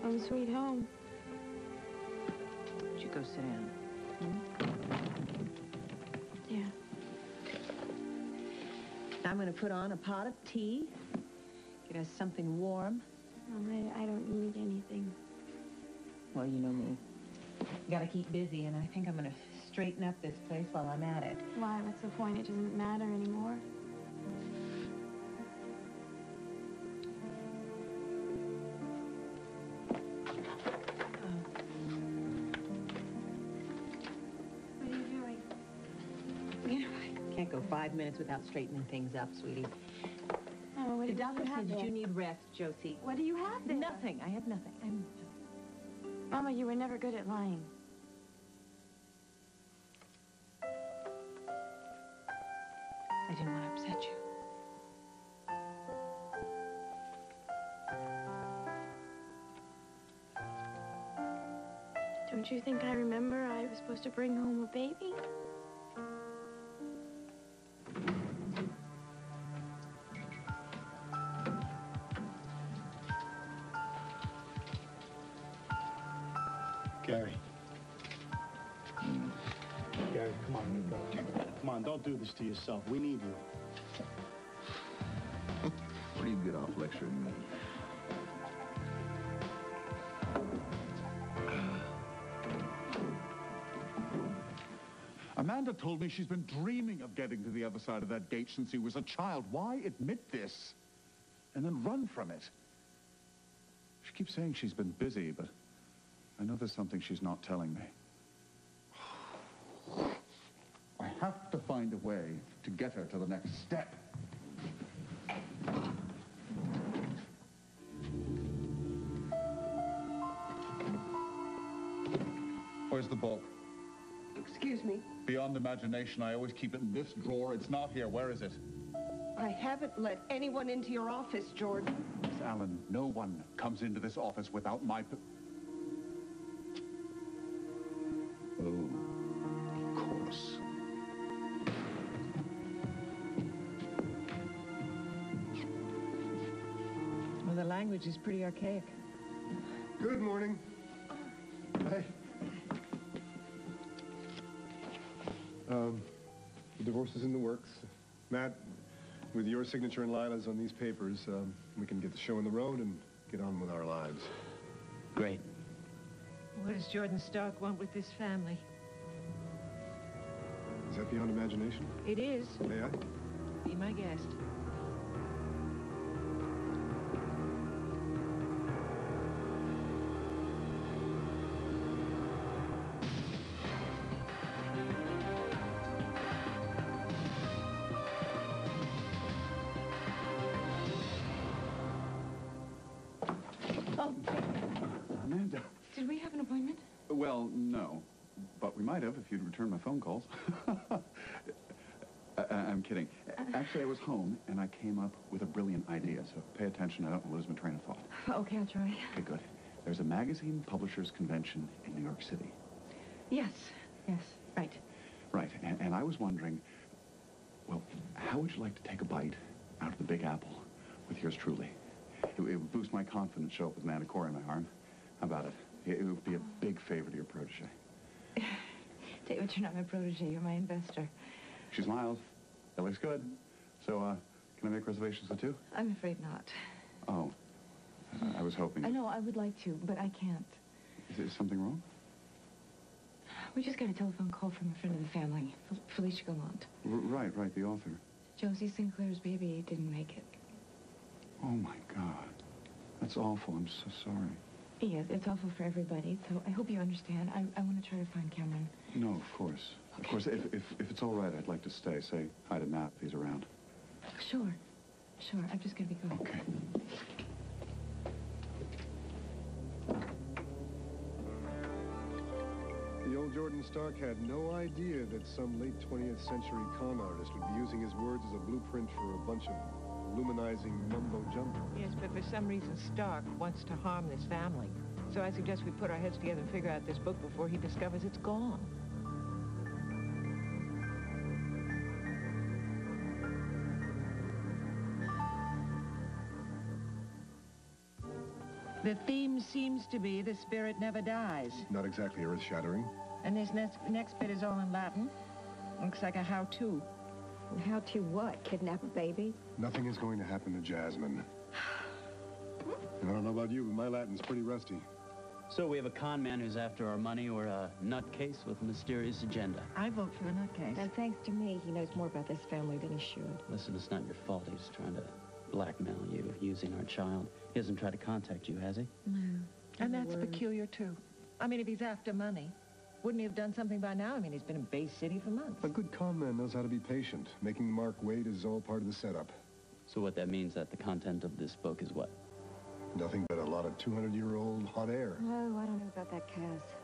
Home sweet home. Would you go sit down? Yeah. I'm going to put on a pot of tea. Get us something warm. I don't need anything. Well, you know me. Got to keep busy, and I think I'm going to straighten up this place while I'm at it. Why? What's the point? It doesn't matter anymore. What are you doing? You know, I can't go 5 minutes without straightening things up, sweetie. Oh, what The do you doctor have said there? you need rest, Josie. What do you have there? Nothing. I have nothing. Mama, you were never good at lying. I didn't want to upset you. Don't you think I remember I was supposed to bring home a baby? Gary. Gary, come on, go. Come on, don't do this to yourself. We need you. Where do you get off lecturing me? Amanda told me she's been dreaming of getting to the other side of that gate since she was a child. Why admit this and then run from it? She keeps saying she's been busy, but I know there's something she's not telling me. I have to find a way to get her to the next step. Where's the book? Excuse me. Beyond imagination, I always keep it in this drawer. It's not here. Where is it? I haven't let anyone into your office, Jordan. Miss Allen, no one comes into this office without my... Oh, of course. Well, the language is pretty archaic. Good morning. Hey. The divorce is in the works. Matt, with your signature and Lila's on these papers, we can get the show on the road and get on with our lives. Great. What does Jordan Stark want with this family? Is that beyond imagination? It is. May I? Be my guest. Amanda. Did we have an appointment? Well, no. But we might have if you'd returned my phone calls. I'm kidding. Actually, I was home, and I came up with a brilliant idea, so pay attention. I don't lose my train of thought. Okay, I'll try. Okay, good. There's a magazine publishers convention in New York City. Yes, right. Right, and I was wondering, well, how would you like to take a bite out of the Big Apple with yours truly? It would boost my confidence, show up with Manticore in my arm. How about it? It would be a big favor to your protege. David, you're not my protege. You're my investor. She smiles. That looks good. So, can I make reservations for two? I'm afraid not. Oh. I was hoping. I know, I would like to, but I can't. Is there something wrong? We just got a telephone call from a friend of the family, Felicia Gallant. Right, the author. Josie Sinclair's baby didn't make it. Oh, my God. That's awful. I'm so sorry. Yes, it's awful for everybody, so I hope you understand. I want to try to find Cameron. No, of course. Okay. Of course, if it's all right, I'd like to stay. Say hi to Matt if he's around. Sure. I'm just going to be going. Okay. The old Jordan Stark had no idea that some late 20th century con artist would be using his words as a blueprint for a bunch of luminizing mumbo-jumbo. Yes, but for some reason Stark wants to harm this family. So I suggest we put our heads together and figure out this book before he discovers it's gone. The theme seems to be the spirit never dies. Not exactly earth-shattering. And this next bit is all in Latin. Looks like a how-to. How to what? Kidnap a baby? Nothing is going to happen to Jasmine. And I don't know about you, but my Latin's pretty rusty. So we have a con man who's after our money or a nutcase with a mysterious agenda. I vote for the nutcase. And thanks to me, he knows more about this family than he should. Listen, it's not your fault. He's trying to blackmail you using our child. He hasn't tried to contact you, has he? No. And that's peculiar, too. I mean, if he's after money, wouldn't he have done something by now? I mean, he's been in Bay City for months. A good con man knows how to be patient. Making Mark wait is all part of the setup. So what that means that the content of this book is what? Nothing but a lot of 200-year-old hot air. Oh, I don't know about that, Cass.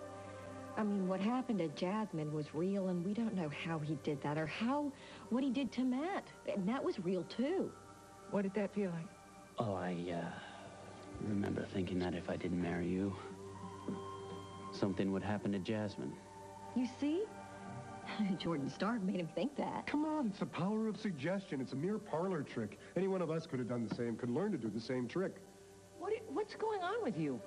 I mean, what happened to Jasmine was real, and we don't know how he did that or what he did to Matt. And that was real, too. What did that feel like? Oh, I remember thinking that if I didn't marry you, something would happen to Jasmine. You see? Jordan Stark made him think that. Come on, it's the power of suggestion. It's a mere parlor trick. Any one of us could have done the same, could learn to do the same trick. What's going on with you?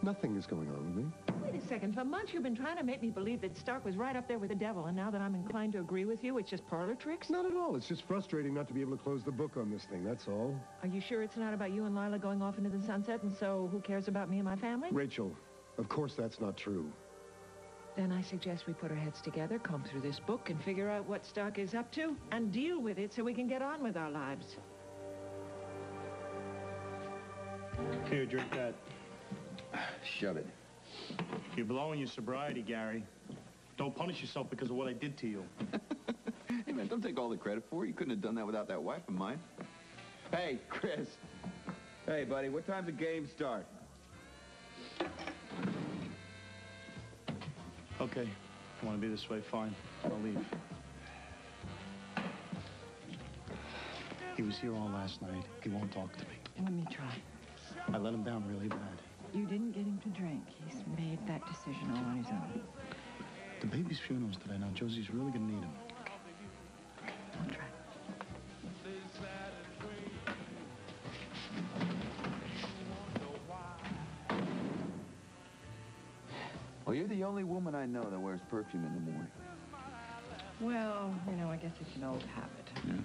Nothing is going on with me. Wait a second. For months you've been trying to make me believe that Stark was right up there with the devil, and now that I'm inclined to agree with you, it's just parlor tricks? Not at all. It's just frustrating not to be able to close the book on this thing, that's all. Are you sure it's not about you and Lila going off into the sunset, and so who cares about me and my family? Rachel, of course that's not true. Then I suggest we put our heads together, comb through this book, and figure out what Stark is up to, and deal with it so we can get on with our lives. Here, drink that. Shove it. You're blowing your sobriety, Gary. Don't punish yourself because of what I did to you. Hey, man, don't take all the credit for it. You couldn't have done that without that wife of mine. Hey, Chris. Hey, buddy, what time's the game start? Okay, if you want to be this way, fine. I'll leave. He was here all last night. He won't talk to me. Let me try. I let him down really bad. You didn't get him to drink. He's made that decision all on his own. The baby's funeral's today. Now, Josie's really gonna need him. I'll try. Well, you're the only woman I know that wears perfume in the morning. Well, you know, I guess it's an old habit. Yeah.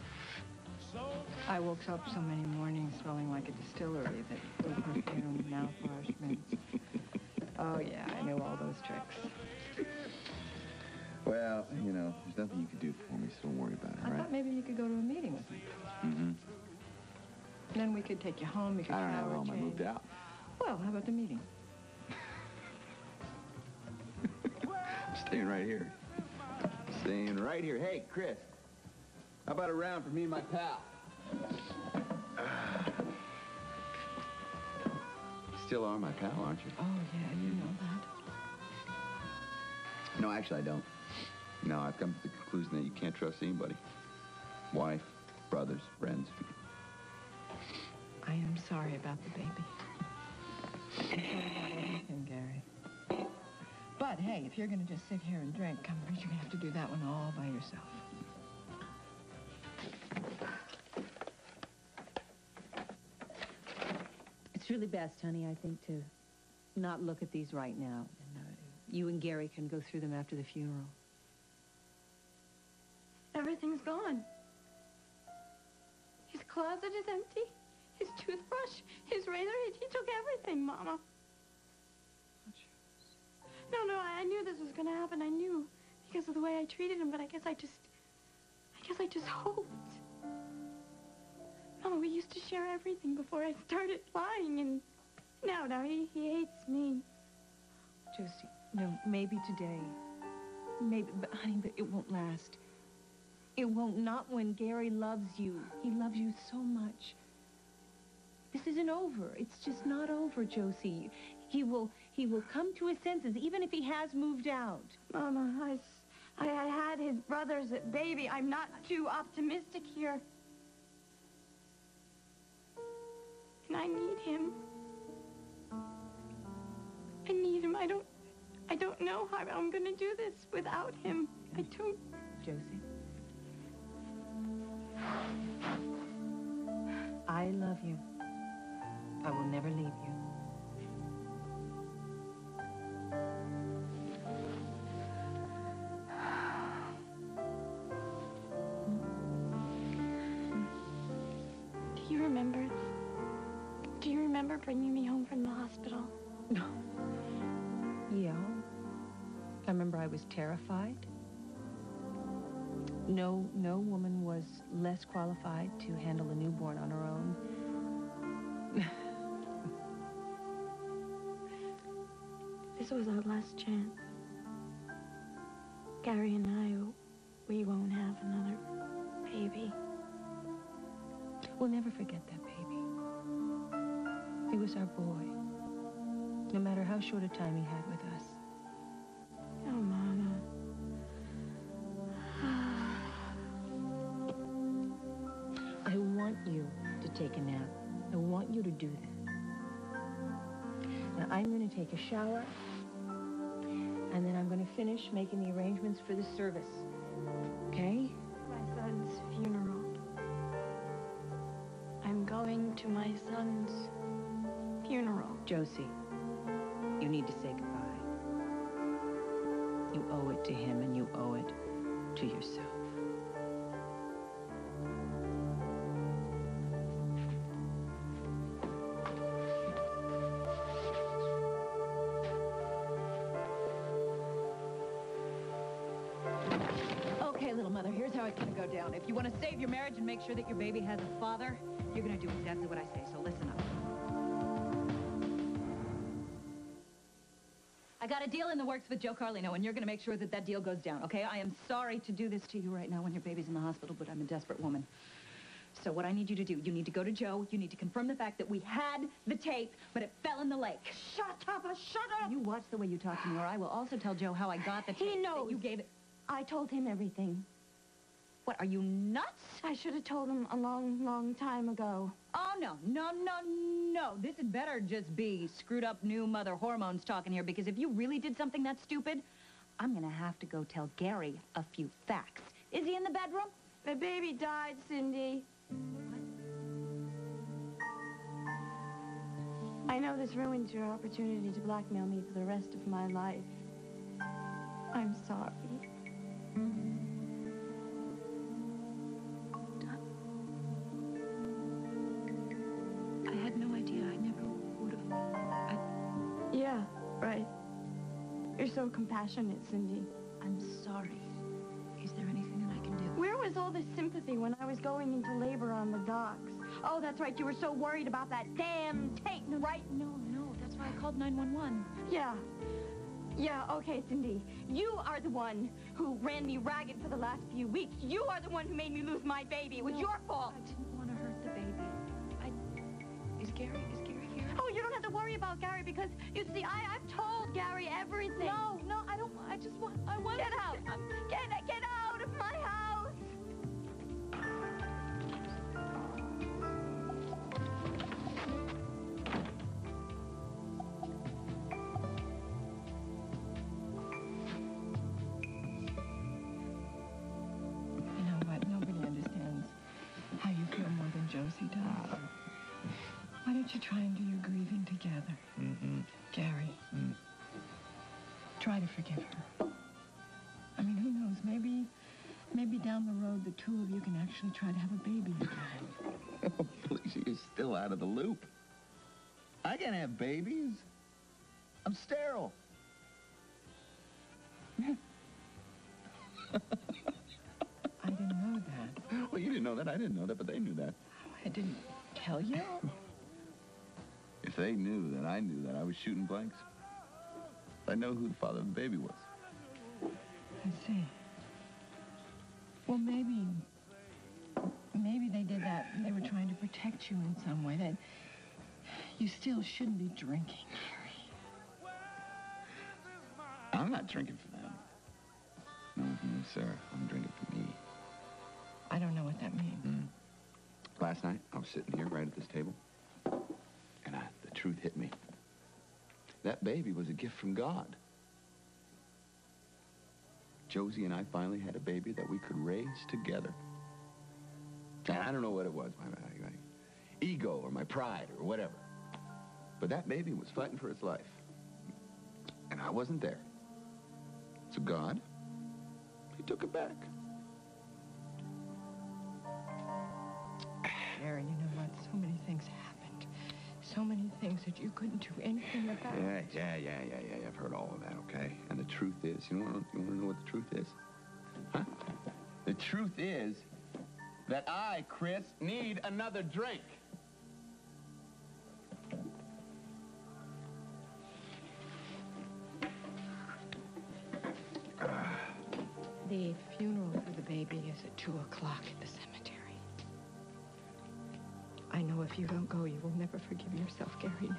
I woke up so many mornings smelling like a distillery that full perfume, mouthwash, mints. Oh, yeah, I knew all those tricks. Well, you know, there's nothing you can do for me, so don't worry about it, I all right? thought maybe you could go to a meeting with me. Mm-hmm. Then we could take you home, you could I don't shower, have home. I change. moved out. Well, how about the meeting? I'm staying right here. Staying right here. Hey, Chris. How about a round for me and my pal? You still are my pal, aren't you? Oh, yeah, you know that. No, actually, I don't. No, I've come to the conclusion that you can't trust anybody. Wife, brothers, friends. I am sorry about the baby. I'm sorry about everything, Gary. But, hey, if you're going to just sit here and drink, I'm afraid you're going to have to do that one all by yourself. It's really best, honey, I think, to not look at these right now. And you and Gary can go through them after the funeral. Everything's gone. His closet is empty. His toothbrush, his razor, he took everything, Mama. No, I knew this was gonna happen. I knew because of the way I treated him, but I guess I just hoped. Mama, we used to share everything before I started lying, and now he hates me. Josie, no, maybe today. Maybe, but honey, but it won't last. It won't, not when Gary loves you. He loves you so much. This isn't over. It's just not over, Josie. He will come to his senses, even if he has moved out. Mama, I had his brothers at baby. I'm not too optimistic here. And I need him. I need him. I don't know how I'm gonna do this without him. I don't. Josie. I love you. I will never leave you. Do you remember bringing me home from the hospital? Yeah. I remember I was terrified. No woman was less qualified to handle a newborn on her own. This was our last chance. Gary and I, we won't have another baby. We'll never forget that baby. He was our boy. No matter how short a time he had with us. Oh, Mama. I want you to take a nap. I want you to do that. Now, I'm going to take a shower, and then I'm going to finish making the arrangements for the service. Okay? My son's funeral. I'm going to my son's funeral. Josie, you need to say goodbye. You owe it to him, and you owe it to yourself. Okay, little mother, here's how it's gonna go down. If you want to save your marriage and make sure that your baby has a father, you're gonna do exactly what I say, so listen up. I got a deal in the works with Joe Carlino, and you're gonna make sure that that deal goes down, okay? I am sorry to do this to you right now when your baby's in the hospital, but I'm a desperate woman. So what I need you to do, you need to go to Joe, you need to confirm the fact that we had the tape, but it fell in the lake. Shut up, shut up! You watch the way you talk to me, or I will also tell Joe how I got the tape. He knows. That you gave it. I told him everything. What, are you nuts? I should have told him a long, long time ago. Oh, no. This had better just be screwed up new mother hormones talking here, because if you really did something that stupid, I'm gonna have to go tell Gary a few facts. Is he in the bedroom? The baby died, Cindy. I know this ruins your opportunity to blackmail me for the rest of my life. I'm sorry. I had no idea. I never would have. Yeah, right. You're so compassionate, Cindy. I'm sorry. Is there anything that I can do? Where was all this sympathy when I was going into labor on the docks? Oh, that's right. You were so worried about that damn tape, right? No. That's why I called 911. Yeah, okay, Cindy. You are the one who ran me ragged for the last few weeks. You are the one who made me lose my baby. It was your fault. I didn't want to hurt the baby. Is Gary here? Oh, you don't have to worry about Gary because, you see, I've told Gary everything. No, I don't. I want. Get out. Get out of my house. You know what? Nobody understands how you feel more than Josie does. Why don't you try and do your grieving together? Gary, try to forgive her. I mean, who knows? Maybe down the road, the two of you can actually try to have a baby again. Oh, please, you're still out of the loop. I can't have babies. I'm sterile. I didn't know that. Well, you didn't know that. I didn't know that, but they knew that. I didn't tell you? If they knew that I knew that, I was shooting blanks. I know who the father of the baby was. I see. Well, maybe they did that. They were trying to protect you in some way. That you still shouldn't be drinking, Gary. I'm not drinking for them. No, sir. I'm drinking for me. I don't know what that means. Last night, I was sitting here right at this table, and the truth hit me. That baby was a gift from God. Josie and I finally had a baby that we could raise together. And I don't know what it was, my ego or my pride or whatever. But that baby was fighting for its life. And I wasn't there. So God, he took it back. Gary, you know what? So many things happened. So many things that you couldn't do anything about. Yeah. I've heard all of that, okay? And the truth is, you want to know what the truth is? Huh? The truth is that I, Chris, need another drink. The funeral for the baby is at 2 o'clock at the cemetery. I know if you don't go, you will never forgive yourself, Gary, never.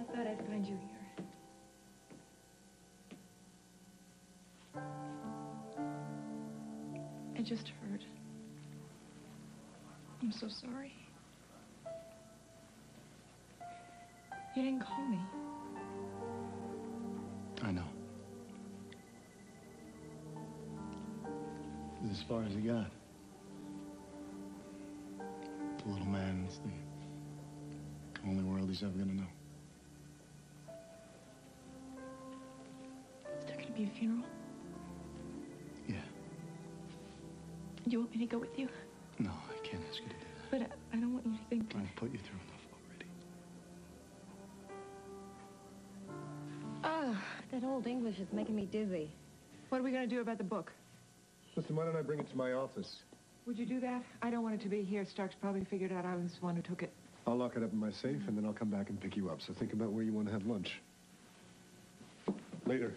I thought I'd find you here. I just heard. I'm so sorry. You didn't call me. I know. This is as far as he got. The little man is the only world he's ever gonna know. Is there gonna be a funeral? Yeah. Do you want me to go with you? No, I can't ask you to do that. But I don't want you to think... I've put you through enough already. Ah, that old English is making me dizzy. What are we going to do about the book? Listen, why don't I bring it to my office? Would you do that? I don't want it to be here. Stark's probably figured out I was the one who took it. I'll lock it up in my safe, and then I'll come back and pick you up. So think about where you want to have lunch. Later.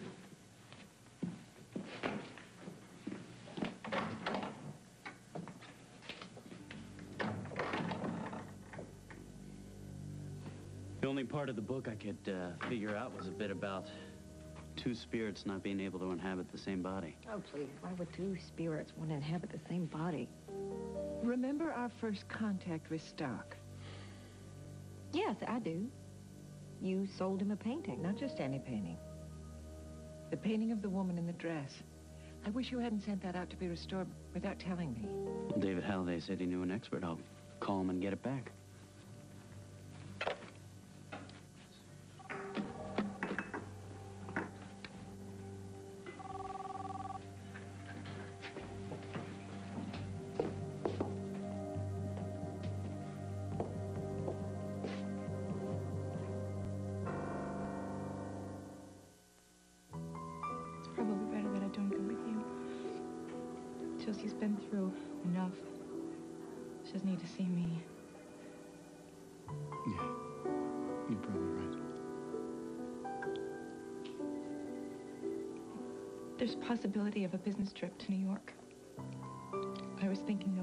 The only part of the book I could figure out was a bit about two spirits not being able to inhabit the same body. Oh, please. Why would two spirits want to inhabit the same body? Remember our first contact with Stark? Yes, I do. You sold him a painting, not just any painting. The painting of the woman in the dress. I wish you hadn't sent that out to be restored without telling me. David Halliday said he knew an expert. I'll call him and get it back. Probably better that I don't go with you. Chelsea's been through enough. She doesn't need to see me. Yeah, you're probably right. There's a possibility of a business trip to New York. I was thinking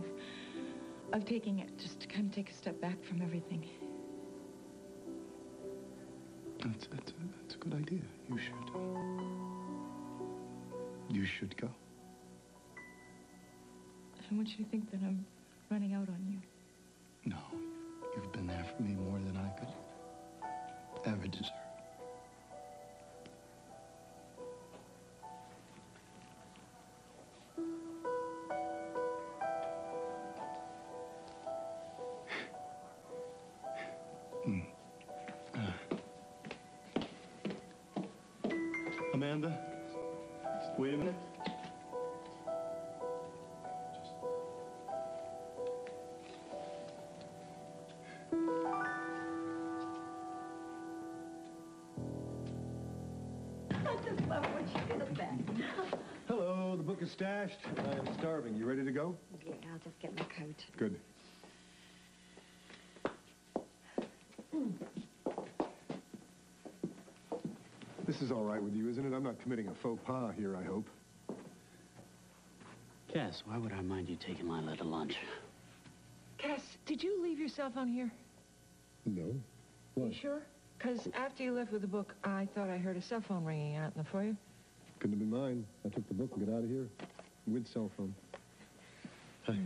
of taking it just to kind of take a step back from everything. That's a good idea. You should go. I don't want you to think that I'm running out on you. No, you've been there for me more than I could ever deserve. Amanda, wait a minute. Hello, the book is stashed. I am starving. You ready to go? Yeah, I'll just get my coat. Good. This is all right with you, isn't it? I'm not committing a faux pas here, I hope. Cass, why would I mind you taking Lila to lunch? Cass, did you leave your cell phone here? No. You sure? Because after you left with the book, I thought I heard a cell phone ringing out in the foyer. Couldn't have been mine. I took the book and got out of here with cell phone. Hi.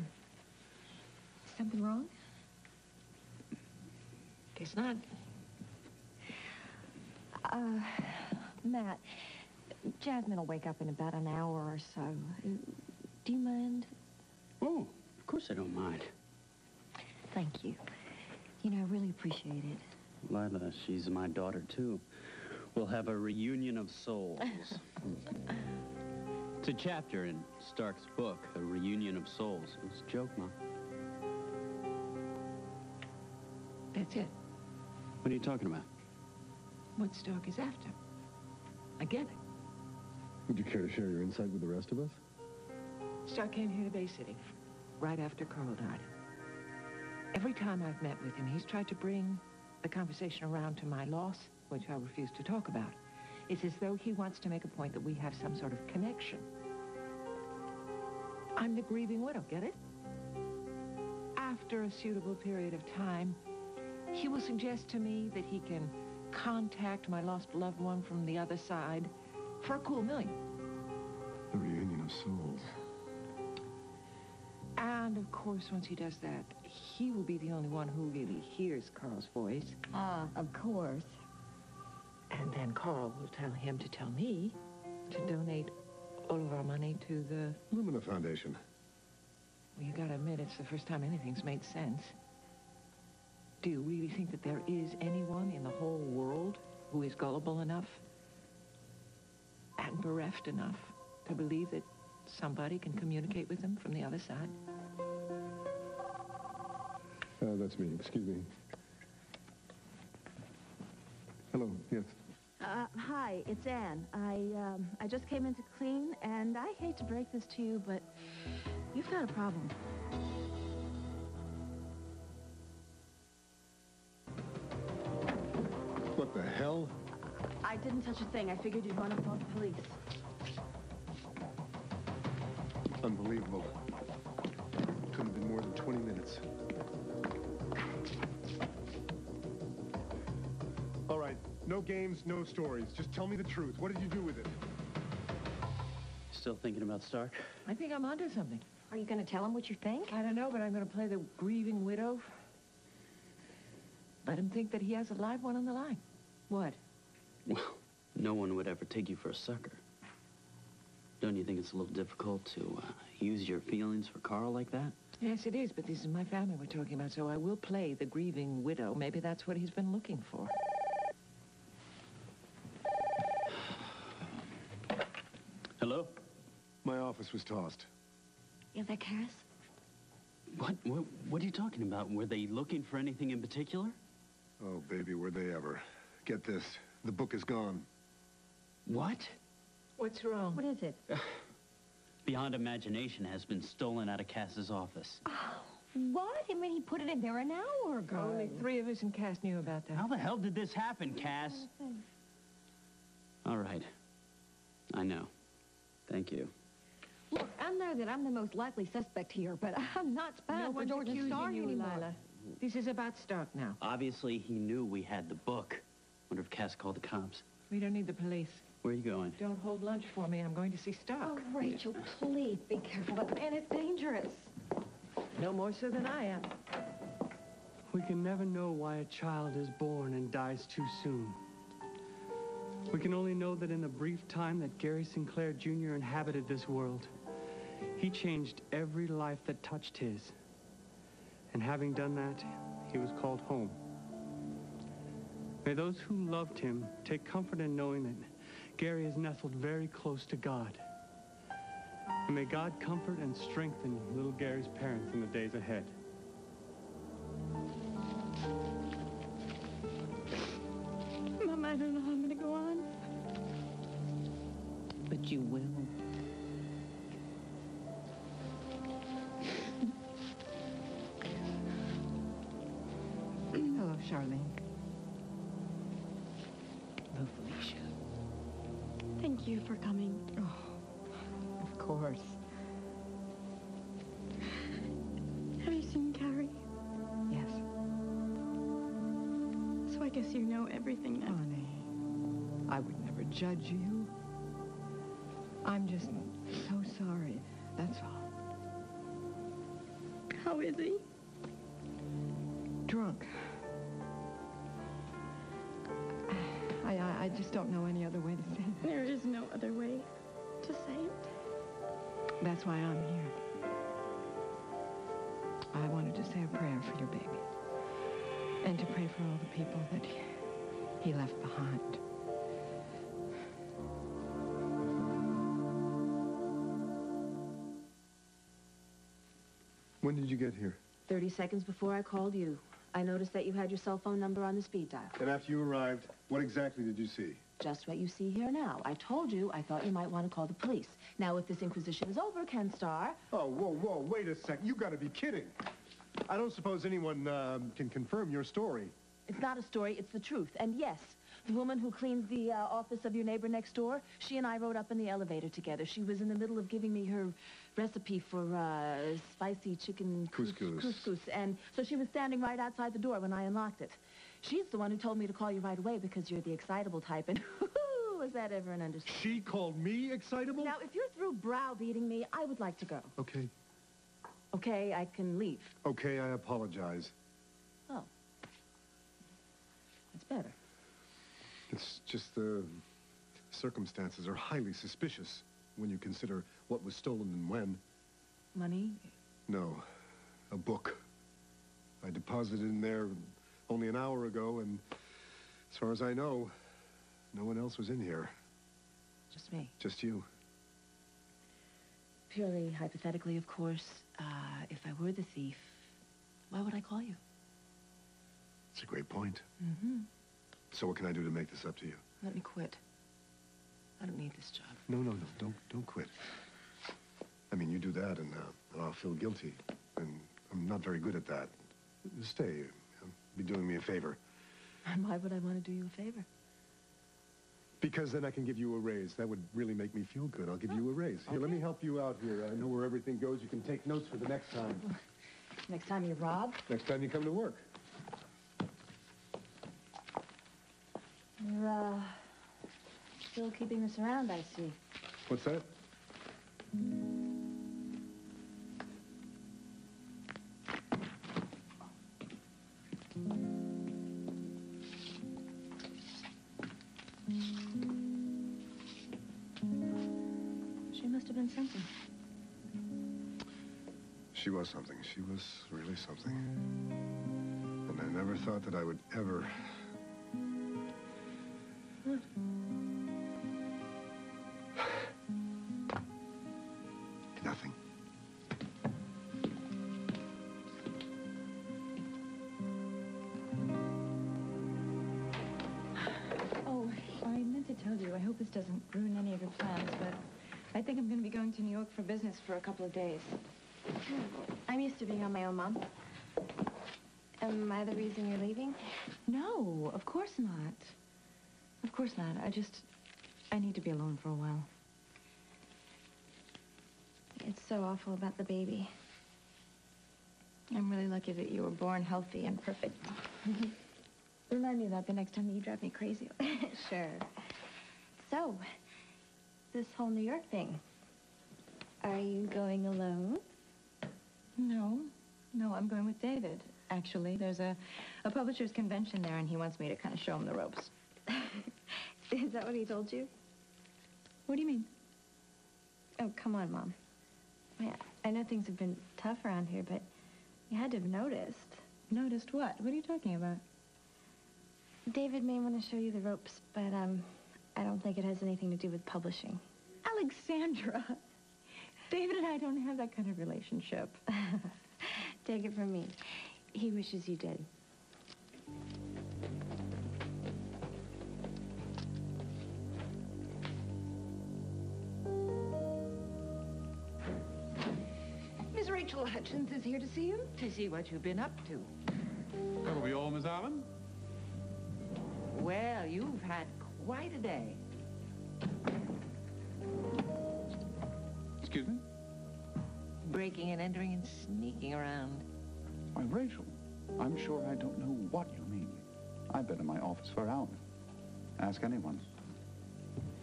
Something wrong? Guess not. Matt, Jasmine will wake up in about an hour or so. Do you mind? Oh, of course I don't mind. Thank you. You know, I really appreciate it. Lila, she's my daughter, too. We'll have a reunion of souls. It's a chapter in Stark's book, A Reunion of Souls. It was a joke, Mom. That's it. What are you talking about? What Stark is after. I get it. Would you care to share your insight with the rest of us? Stark came here to Bay City right after Carl died. Every time I've met with him, he's tried to bring the conversation around to my loss, which I refuse to talk about. It's as though he wants to make a point that we have some sort of connection. I'm the grieving widow, get it? After a suitable period of time, he will suggest to me that he can contact my lost loved one from the other side for a cool $1 million. The reunion of souls. And, of course, once he does that, he will be the only one who really hears Carl's voice. Of course. And then Carl will tell him to tell me to donate all of our money to the... Lumina Foundation. Well, you gotta admit, it's the first time anything's made sense. Do you really think that there is anyone in the whole world who is gullible enough and bereft enough to believe that somebody can communicate with them from the other side? That's me. Excuse me. Hello. Yes. Hi, it's Anne. I just came in to clean, and I hate to break this to you, but you've got a problem. What the hell? I didn't touch a thing. I figured you'd want to call the police. Unbelievable. Couldn't have been more than 20 minutes. All right, no games, no stories. Just tell me the truth. What did you do with it? Still thinking about Stark? I think I'm onto something. Are you going to tell him what you think? I don't know, but I'm going to play the grieving widow. Let him think that he has a live one on the line. What? Well, no one would ever take you for a sucker. Don't you think it's a little difficult to use your feelings for Carl like that? Yes, it is, but this is my family we're talking about, so I will play the grieving widow. Maybe that's what he's been looking for. Hello? My office was tossed. Is that Cass? What are you talking about? Were they looking for anything in particular? Oh, baby, were they ever. Get this. The book is gone. What? What's wrong? What is it? Beyond Imagination has been stolen out of Cass's office. Oh, what? I mean, he put it in there an hour ago. Only 3 of us in Cass knew about that. How the hell did this happen, Cass? All right. I know. Thank you. Look, I know that I'm the most likely suspect here, but I'm not spying No for one's George and accusing Stark you, anymore. Lila. This is about Stark now. Obviously, he knew we had the book. Wonder if Cass called the cops. We don't need the police. Where are you going? Don't hold lunch for me. I'm going to see Stark. Oh, Rachel, please be careful. That man is dangerous. No more so than I am. We can never know why a child is born and dies too soon. We can only know that in the brief time that Gary Sinclair Jr. inhabited this world, he changed every life that touched his. And having done that, he was called home. May those who loved him take comfort in knowing that Gary is nestled very close to God. And may God comfort and strengthen little Gary's parents in the days ahead. Mom, I don't know how I'm going to go on. But you will. Hello, Charlene. Hello, Felicia. Thank you for coming. Oh, of course. Have you seen Carrie? Yes. So I guess you know everything now. Honey, I would never judge you. I'm just so sorry. That's all. How is he? drunk. I just don't know any other way to say that. There is no other way to say it. That's why I'm here. I wanted to say a prayer for your baby. And to pray for all the people that he left behind. When did you get here? 30 seconds before I called you. I noticed that you had your cell phone number on the speed dial. And after you arrived, what exactly did you see? Just what you see here now. I told you I thought you might want to call the police. Now, if this inquisition is over, Ken Starr... Oh, whoa, wait a second. You gotta be kidding. I don't suppose anyone can confirm your story. It's not a story, it's the truth. And yes, the woman who cleans the office of your neighbor next door, she and I rode up in the elevator together. She was in the middle of giving me her recipe for spicy chicken couscous. And so she was standing right outside the door when I unlocked it. She's the one who told me to call you right away because you're the excitable type. And was that ever an understatement? She called me excitable? Now, if you're through browbeating me, I would like to go. Okay. Okay, I can leave. Okay, I apologize. Oh. That's better. It's just the circumstances are highly suspicious when you consider what was stolen and when. Money? No, a book. I deposited in there only an hour ago, and as far as I know, no one else was in here. Just me. Just you. Purely hypothetically, of course, if I were the thief, why would I call you? It's a great point. Mm-hmm. So what can I do to make this up to you? Let me quit. I don't need this job. No, don't quit. I mean, you do that and I'll feel guilty. And I'm not very good at that. Stay. Be doing me a favor. And why would I want to do you a favor? Because then I can give you a raise. That would really make me feel good. I'll give you a raise. Here, let me help you out here. I know where everything goes. You can take notes for the next time. Next time you rob? Next time you come to work. You're, still keeping this around, I see. What's that? She must have been something. She was something. She was really something. And I never thought that I would ever... What? Nothing. Oh, I meant to tell you, I hope this doesn't ruin any of your plans, but I think I'm going to be going to New York for business for a couple of days. I'm used to being on my own, Mom. Am I the reason you're leaving? No, of course not. Of course not. I need to be alone for a while. It's so awful about the baby. I'm really lucky that you were born healthy and perfect. Remind me of that the next time that you drive me crazy. Sure. So, this whole New York thing. Are you going alone? No, I'm going with David. Actually, there's a publisher's convention there, and he wants me to kind of show him the ropes. Is that what he told you? What do you mean? Oh, come on, Mom. Yeah, I know things have been tough around here, but you had to have noticed. Noticed what? What are you talking about? David may want to show you the ropes, but I don't think it has anything to do with publishing. Alexandra, David and I don't have that kind of relationship. Take it from me. He wishes you did. Miss Rachel Hutchins is here to see you, to see what you've been up to. That'll be all, Miss Allen? Well, you've had quite a day. Excuse me? Breaking and entering and sneaking around. Why, Rachel, I'm sure I don't know what you mean. I've been in my office for hours. Ask anyone.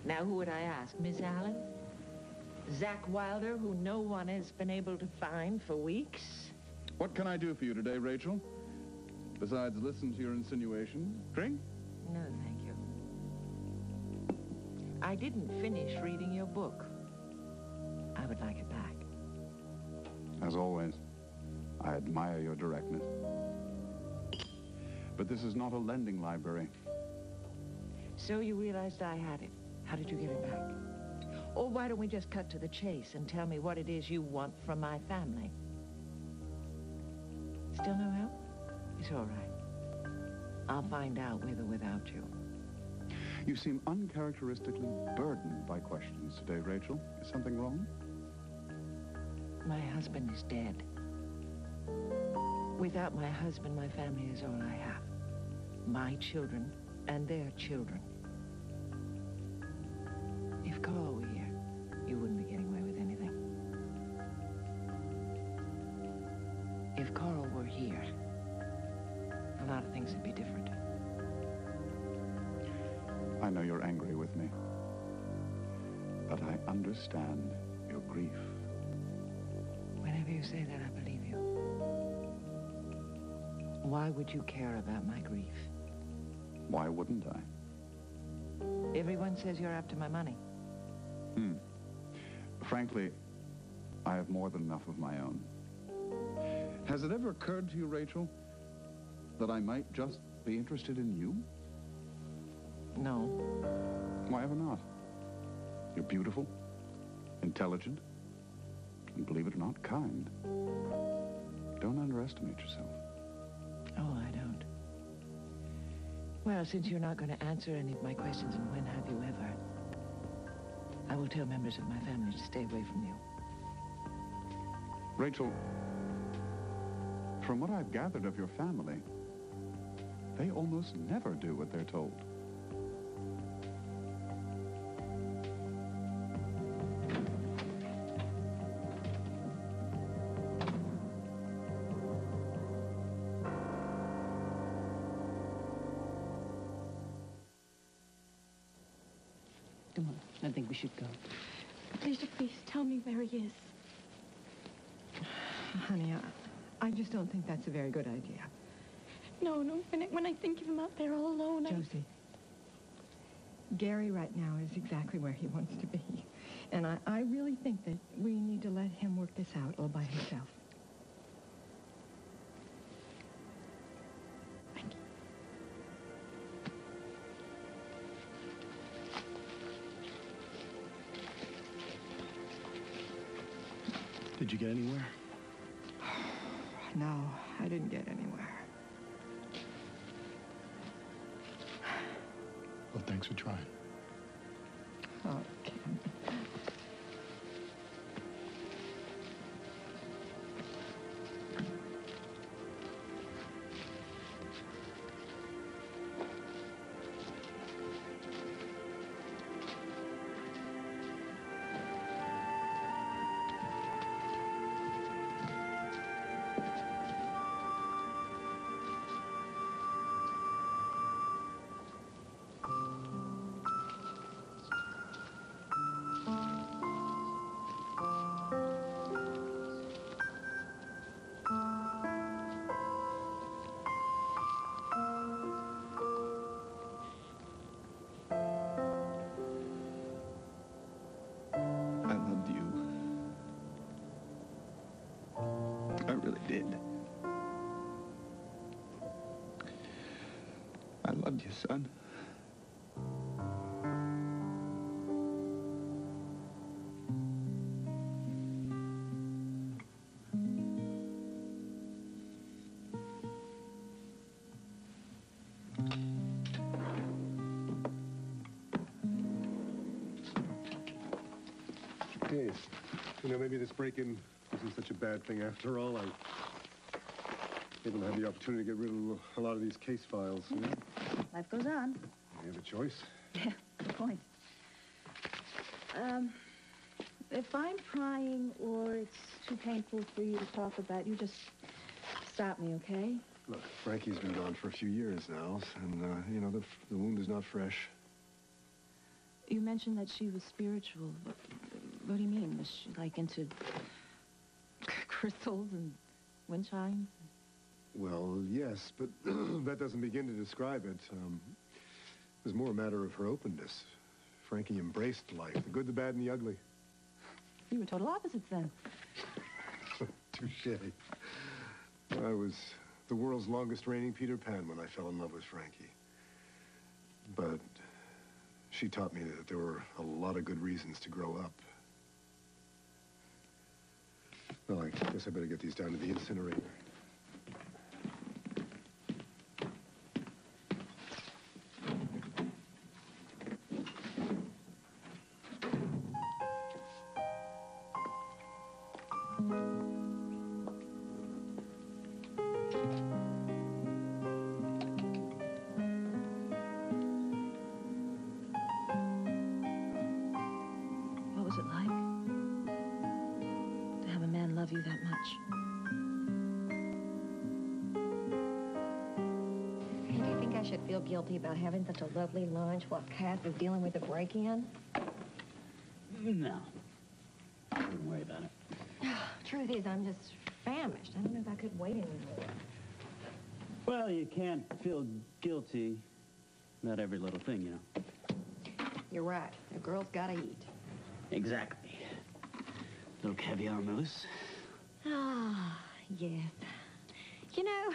Now, who would I ask? Miss Allen? Zach Wilder, who no one has been able to find for weeks? What can I do for you today, Rachel? Besides, listen to your insinuation. Drink? No, thank you. I didn't finish reading your book. I would like it back. As always, I admire your directness. But this is not a lending library. So you realized I had it. How did you get it back? Or why don't we just cut to the chase and tell me what it is you want from my family? Still no help? It's all right. I'll find out with or without you. You seem uncharacteristically burdened by questions today, Rachel. Is something wrong? My husband is dead. Without my husband, my family is all I have. My children and their children. If Carl were here, you wouldn't be getting away with anything. If Carl were here, a lot of things would be different. I know you're angry with me, but I understand your grief. Whenever you say that, I believe you. Why would you care about my grief? Why wouldn't I? Everyone says you're after my money. Frankly, I have more than enough of my own. Has it ever occurred to you, Rachel, that I might just be interested in you? No. Why ever not? You're beautiful, intelligent, and believe it or not, kind. Don't underestimate yourself. Oh, I don't. Well, since you're not going to answer any of my questions, and when have you ever, I will tell members of my family to stay away from you. Rachel, from what I've gathered of your family, they almost never do what they're told. Come on, I think we should go. Lisa, please tell me where he is. Honey, I just don't think that's a very good idea. No, when I think of him out there all alone, Josie, Gary right now is exactly where he wants to be. And I really think that we need to let him work this out all by himself. Did you get anywhere? No, I didn't get anywhere. Well, thanks for trying. Okay. I loved you, son. Hey, you know, maybe this break-in isn't such a bad thing after all. I able to have the opportunity to get rid of a lot of these case files. You know? Life goes on. You have a choice. Yeah, good point. If I'm prying or it's too painful for you to talk about, you just stop me, okay? Look, Frankie's been gone for a few years now, and, you know, the wound is not fresh. You mentioned that she was spiritual. What do you mean? Was she, like, into crystals and wind chimes? Well, yes, but that doesn't begin to describe it. It was more a matter of her openness. Frankie embraced life, the good, the bad, and the ugly. You were total opposites then. Touché. I was the world's longest reigning Peter Pan when I fell in love with Frankie. But she taught me that there were a lot of good reasons to grow up. Well, I guess I better get these down to the incinerator. What was it like to have a man love you that much? Hey, do you think I should feel guilty about having such a lovely lunch while Cass is dealing with a break-in? No. Don't worry about it. Truth is, I'm just famished. I don't know if I could wait anymore. Well, you can't feel guilty about every little thing, you know. You're right. A girl's gotta eat. Exactly. Little caviar mousse. Ah, yes. You know,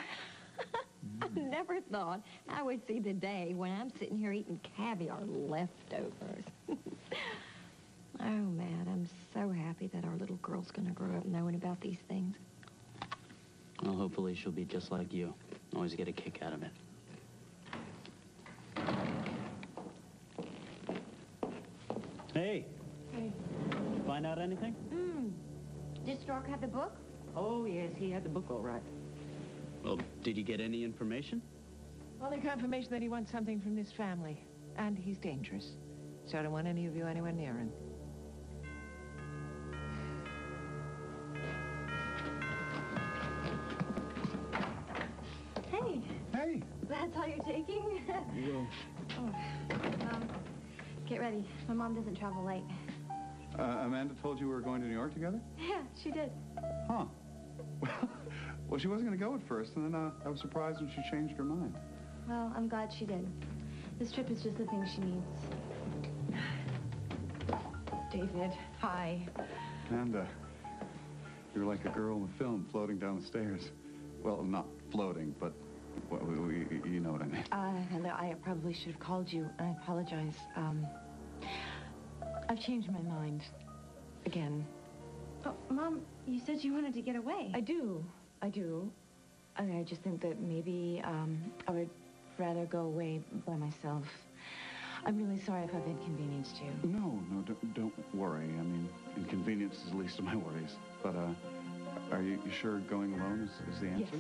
I never thought I would see the day when I'm sitting here eating caviar leftovers. Oh, man, I'm so happy that our little girl's gonna grow up knowing about these things. Well, hopefully she'll be just like you. Always get a kick out of it. Hey. Hey. Find out anything? Did Stark have the book? Oh, yes, he had the book all right. Well, did you get any information? Only confirmation that he wants something from this family. And he's dangerous. So I don't want any of you anywhere near him. Hey. Hey. That's all you're taking? Well, Get ready. My mom doesn't travel late. Amanda told you we were going to New York together? Yeah, she did. Huh. Well, she wasn't going to go at first, and then I was surprised when she changed her mind. Well, I'm glad she did. This trip is just the thing she needs. David, hi. And, you're like a girl in the film floating down the stairs. Well, not floating, but, well, you know what I mean. Hello, I probably should have called you. I apologize. I've changed my mind. Again. Oh, Mom, you said you wanted to get away. I do. I just think that maybe, I would rather go away by myself. I'm really sorry if I've inconvenienced you. No, don't worry. I mean, inconvenience is the least of my worries. But, are you sure going alone is the answer?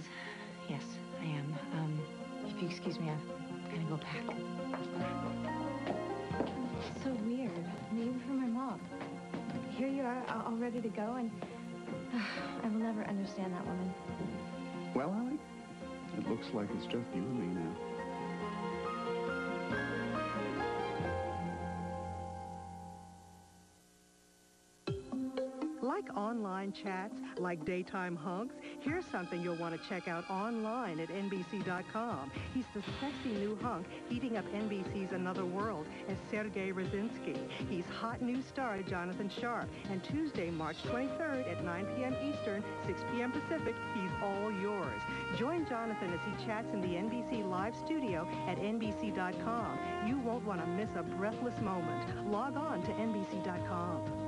Yes, I am. If you excuse me, I'm gonna go pack. So weird. Maybe for my mom. Here you are, all ready to go, and I will never understand that woman. Well, Allie, it looks like it's just you and me now. Like online chats, like daytime hunks, here's something you'll want to check out online at NBC.com. He's the sexy new hunk heating up NBC's Another World as Sergei Razinski. He's hot new star Jonathan Sharp. And Tuesday, March 23rd at 9 p.m. Eastern, 6 p.m. Pacific, he's all yours. Join Jonathan as he chats in the NBC Live studio at NBC.com. You won't want to miss a breathless moment. Log on to NBC.com.